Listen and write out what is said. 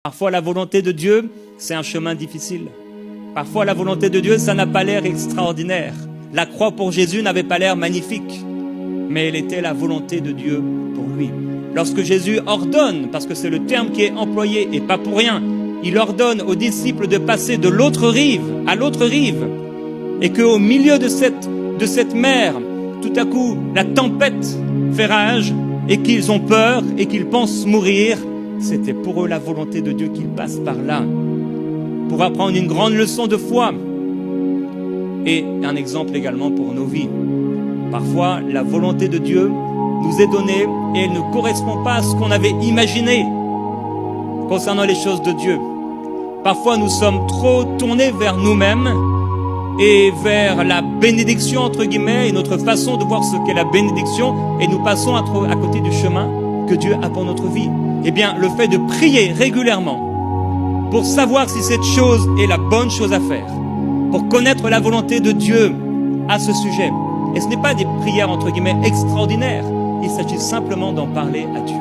Parfois, la volonté de Dieu, c'est un chemin difficile. Parfois, la volonté de Dieu, ça n'a pas l'air extraordinaire. La croix pour Jésus n'avait pas l'air magnifique, mais elle était la volonté de Dieu pour lui. Lorsque Jésus ordonne, parce que c'est le terme qui est employé, et pas pour rien, il ordonne aux disciples de passer de l'autre rive à l'autre rive, et qu'au milieu de cette mer, tout à coup, la tempête fait rage, et qu'ils ont peur, et qu'ils pensent mourir, c'était pour eux la volonté de Dieu qu'ils passent par là, pour apprendre une grande leçon de foi, et un exemple également pour nos vies. Parfois, la volonté de Dieu nous est donnée, et elle ne correspond pas à ce qu'on avait imaginé concernant les choses de Dieu. Parfois, nous sommes trop tournés vers nous-mêmes, et vers la bénédiction, entre guillemets, et notre façon de voir ce qu'est la bénédiction, et nous passons à côté du chemin que Dieu a pour notre vie. Eh bien, le fait de prier régulièrement pour savoir si cette chose est la bonne chose à faire, pour connaître la volonté de Dieu à ce sujet. Et ce n'est pas des prières, entre guillemets, extraordinaires. Il s'agit simplement d'en parler à Dieu.